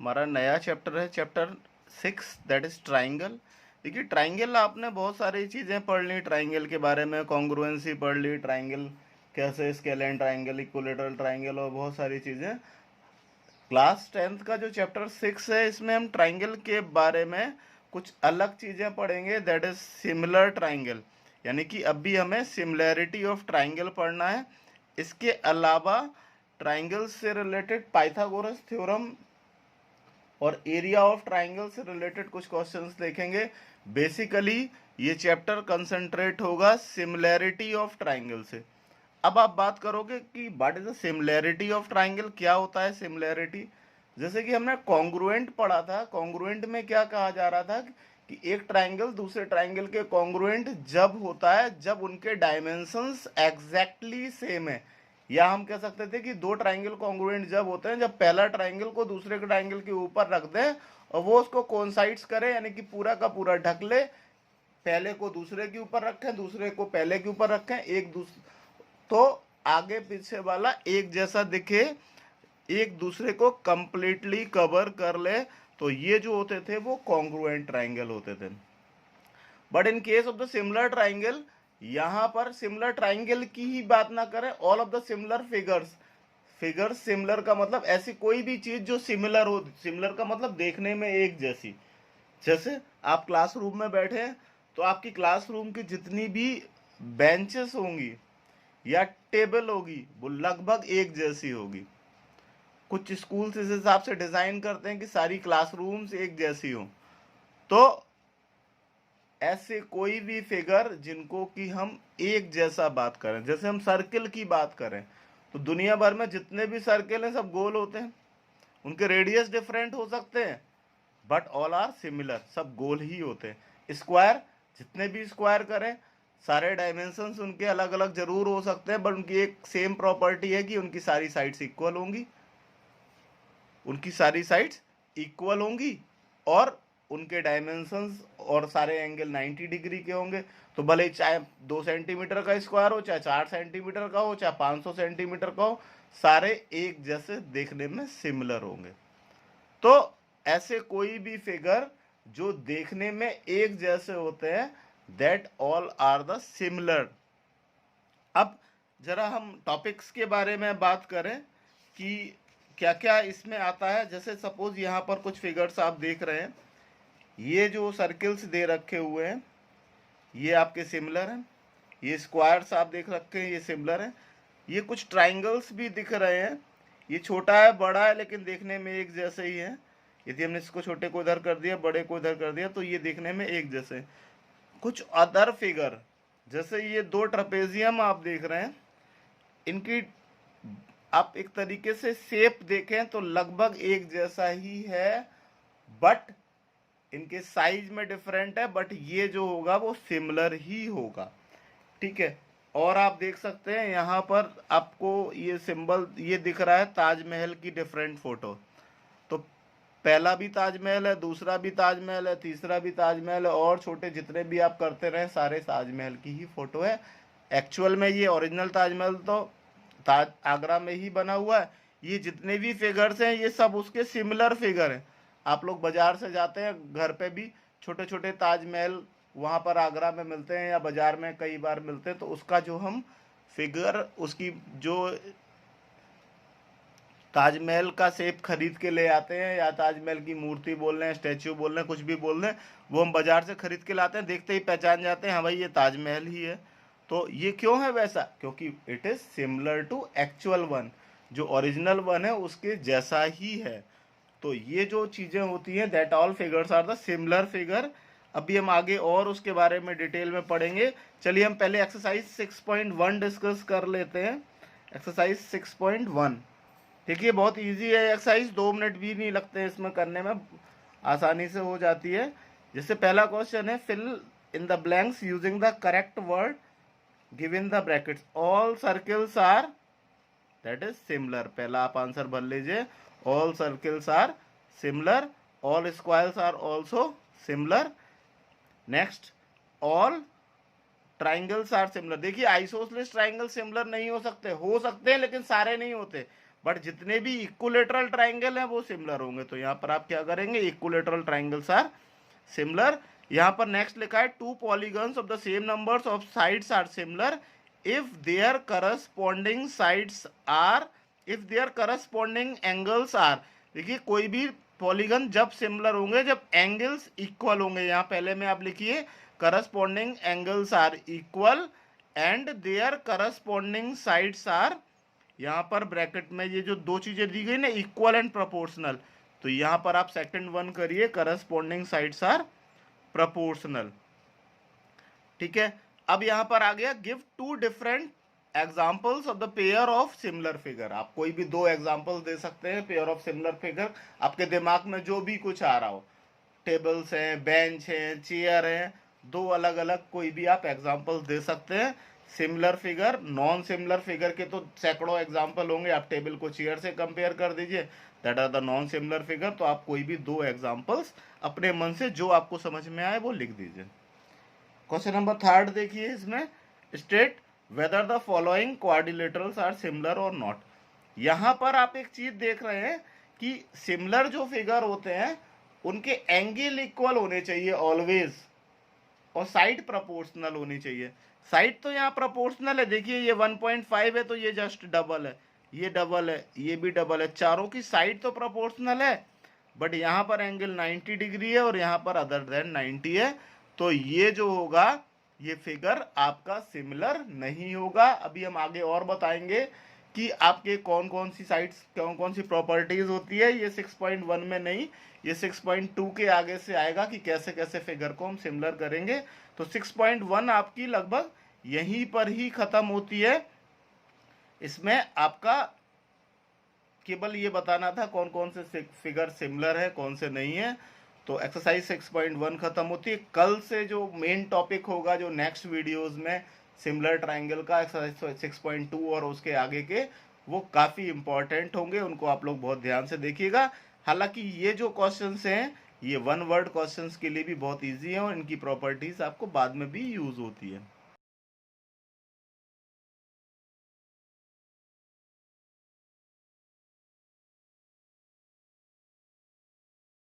हमारा नया चैप्टर है चैप्टर 6 दैट इज ट्राइंगल। देखिए ट्राइंगल आपने बहुत सारी चीज़ें पढ़ ली ट्राइंगल के बारे में, कॉन्ग्रुएंसी पढ़ ली, ट्राइंगल कैसे स्केलेन ट्राइंगल, इक्विलेटरल ट्राइंगल और बहुत सारी चीज़ें। क्लास 10th का जो चैप्टर 6 है इसमें हम ट्राइंगल के बारे में कुछ अलग चीज़ें पढ़ेंगे दैट इज सिमिलर ट्राइंगल, यानी कि अभी हमें सिमिलैरिटी ऑफ ट्राइंगल पढ़ना है। इसके अलावा ट्राइंगल से रिलेटेड पाइथागोरस थ्योरम और एरिया ऑफ ट्राइंगल से रिलेटेड कुछ क्वेश्चंस देखेंगे। बेसिकली ये चैप्टर कंसंट्रेट होगा सिमिलैरिटी ऑफ ट्राइंगल से। अब आप बात करोगे कि what is the similarity of triangle, क्या होता है सिमिलैरिटी। जैसे कि हमने कॉन्ग्रुएंट पढ़ा था, कॉन्ग्रुएंट में क्या कहा जा रहा था कि एक ट्राइंगल दूसरे ट्राइंगल के कॉन्ग्रुएंट जब होता है जब उनके डायमेंशंस एग्जैक्टली सेम है, या हम कह सकते थे कि दो ट्राइंगल कॉन्ग्रुएंट जब होते हैं जब पहला ट्राइंगल को दूसरे के ट्राइंगल के ऊपर रख दें और वो उसको कोइंसाइड्स करे, यानी कि पूरा का पूरा ढक ले, पहले को दूसरे के ऊपर रखें दूसरे को पहले के ऊपर रखें, एक दूसरे तो आगे पीछे वाला एक जैसा दिखे, एक दूसरे को कंप्लीटली कवर कर ले, तो ये जो होते थे वो कॉन्ग्रुएंट ट्राइंगल होते थे। But in case of the similar triangle, यहां पर सिमिलर ट्राइंगल की ही बात ना करें, all of the similar figures, figures similar का मतलब ऐसी कोई भी चीज जो सिमिलर हो, सिमिलर का मतलब देखने में एक जैसी। जैसे आप क्लासरूम में बैठे हैं तो आपकी क्लासरूम की जितनी भी बेंचेस होंगी या टेबल होगी वो लगभग एक जैसी होगी। कुछ स्कूल्स इस हिसाब से डिजाइन करते हैं कि सारी क्लासरूम्स एक जैसी हो। तो ऐसे कोई भी फिगर जिनको कि हम एक जैसा बात करें, जैसे हम सर्किल की बात करें तो दुनिया भर में जितने भी सर्किल हैं सब गोल होते हैं, उनके रेडियस डिफरेंट हो सकते हैं बट ऑल आर सिमिलर, सब गोल ही होते हैं। स्क्वायर, जितने भी स्क्वायर करें सारे डायमेंशंस उनके अलग अलग जरूर हो सकते हैं बट उनकी एक सेम प्रॉपर्टी है कि उनकी सारी साइड्स इक्वल होंगी, उनकी सारी साइड्स इक्वल होंगी और उनके डायमेंशंस और सारे एंगल 90 डिग्री के होंगे। तो भले चाहे 2 सेंटीमीटर का स्क्वायर हो, चाहे 4 सेंटीमीटर का हो, चाहे 500 सेंटीमीटर का हो, सारे एक जैसे देखने में सिमिलर होंगे। तो ऐसे कोई भी फिगर जो देखने में एक जैसे होते हैं that all are the similar. अब जरा हम टॉपिक्स के बारे में बात करें कि क्या क्या इसमें आता है। जैसे सपोज यहाँ पर कुछ फिगर्स आप देख रहे हैं, ये जो सर्किल्स दे रखे हुए हैं ये आपके सिमिलर हैं, ये स्क्वायर्स आप देख रखे हैं ये सिमिलर हैं, ये कुछ ट्राइंगल्स भी दिख रहे हैं, ये छोटा है बड़ा है लेकिन देखने में एक जैसे ही है। यदि हमने इसको छोटे को इधर कर दिया बड़े को इधर कर दिया तो ये देखने में एक जैसे। कुछ अदर फिगर जैसे ये दो ट्रपेजियम आप देख रहे हैं, इनकी आप एक तरीके से शेप देखें तो लगभग एक जैसा ही है बट इनके साइज में डिफरेंट है, बट ये जो होगा वो सिमिलर ही होगा, ठीक है। और आप देख सकते हैं यहाँ पर आपको ये सिंबल ये दिख रहा है ताजमहल की डिफरेंट फोटो। तो पहला भी ताजमहल है, दूसरा भी ताजमहल है, तीसरा भी ताजमहल है और छोटे जितने भी आप करते रहे सारे ताजमहल की ही फोटो है। एक्चुअल में ये ओरिजिनल ताजमहल तो ताज आगरा में ही बना हुआ है। ये जितने भी फिगर्स हैं ये सब उसके सिमिलर फिगर हैं। आप लोग बाजार से जाते हैं घर पे भी छोटे छोटे ताजमहल वहाँ पर आगरा में मिलते हैं या बाजार में कई बार मिलते हैं, तो उसका जो हम फिगर उसकी जो ताजमहल का शेप खरीद के ले आते हैं या ताजमहल की मूर्ति बोल रहे हैं, स्टैच्यू बोल रहे हैं, कुछ भी बोल रहे हैं, वो हम बाजार से खरीद के लाते हैं, देखते ही पहचान जाते हैं हाँ भाई ये ताजमहल ही है। तो ये क्यों है वैसा, क्योंकि it is similar to actual one, जो ओरिजिनल वन है उसके जैसा ही है। तो ये जो चीजें होती हैं that all figures are the similar figure. अभी हम आगे और उसके बारे में डिटेल में पढ़ेंगे। चलिए हम पहले एक्सरसाइज 6.1 डिस्कस कर लेते हैं। एक्सरसाइज 6.1 देखिए बहुत इजी है एक्सरसाइज, 2 मिनट भी नहीं लगते हैं इसमें करने में, आसानी से हो जाती है। जैसे पहला क्वेश्चन है fill in the blanks using the correct word given the brackets, all circles are that is similar. पहला आप आंसर भर लीजिए, all circles are similar, all squares are also similar. Next, all triangles are similar. देखिए isosceles triangle similar नहीं हो सकते हैं लेकिन सारे नहीं होते। बट जितने भी इक्विलेटरल ट्राइंगल हैं वो सिमिलर होंगे। तो यहाँ पर आप क्या करेंगे, इक्विलेटरल ट्राइंगल्स आर सिमिलर। यहाँ पर नेक्स्ट लिखा है two polygons of the same numbers of sides are similar if their corresponding sides are, if their corresponding angles are. देखिए कोई भी पॉलीगन जब सिमिलर होंगे जब एंगल्स इक्वल होंगे। यहाँ पहले में आप लिखिए corresponding angles are equal and their corresponding sides are, यहाँ पर ब्रैकेट में ये जो दो चीजें दी गई ना इक्वल एंड प्रोपोर्शनल, तो यहाँ पर आप सेकंड वन करिए करस्पॉन्डिंग साइड्स आर प्रोपोर्शनल। ठीक है, अब यहाँ पर आ गया give two different examples of the pair of similar figure. आप कोई भी दो एग्जाम्पल्स दे सकते हैं पेयर ऑफ सिमिलर फिगर, आपके दिमाग में जो भी कुछ आ रहा हो, टेबल्स हैं, बेंच हैं, चेयर हैं, दो अलग अलग कोई भी आप एग्जाम्पल्स दे सकते हैं। Similar figure, non similar figure के तो सैकड़ों एग्जाम्पल होंगे, आप टेबल को चेयर से कंपेयर कर दीजिए, that are the non similar figure. तो आप कोई भी दो एग्जाम्पल्स अपने मन से जो आपको समझ में आए वो लिख दीजिए। क्वेश्चन नंबर थर्ड देखिए, इसमें state whether the following quadrilaterals are similar और नॉट। यहाँ पर आप एक चीज देख रहे हैं कि सिमिलर जो फिगर होते हैं उनके एंगल इक्वल होने चाहिए ऑलवेज, और साइड प्रोपोर्शनल होनी चाहिए। साइड तो यहाँ प्रोपोर्शनल है, देखिए ये 1.5 है तो ये जस्ट डबल है, ये डबल है, ये भी डबल है, चारों की साइड तो प्रोपोर्शनल है, बट यहाँ पर एंगल 90 डिग्री है और यहाँ पर अदर देन 90 है, तो ये जो होगा ये फिगर आपका सिमिलर नहीं होगा। अभी हम आगे और बताएंगे कि आपके कौन कौन सी साइड्स, कौन कौन सी प्रॉपर्टीज होती है, ये 6.1 में नहीं, ये 6.2 के आगे से आएगा कि कैसे कैसे फिगर को हम सिमिलर करेंगे। तो 6.1 आपकी लगभग यहीं पर ही खत्म होती है। इसमें आपका केवल ये बताना था कौन कौन से फिगर सिमिलर है कौन से नहीं है। तो एक्सरसाइज 6.1 खत्म होती है। कल से जो मेन टॉपिक होगा जो नेक्स्ट वीडियोस में सिमिलर ट्राइंगल का एक्सरसाइज 6.2 और उसके आगे के, वो काफ़ी इंपॉर्टेंट होंगे, उनको आप लोग बहुत ध्यान से देखिएगा। हालांकि ये जो क्वेश्चंस हैं ये वन वर्ड क्वेश्चंस के लिए भी बहुत इजी है और इनकी प्रॉपर्टीज आपको बाद में भी यूज होती है।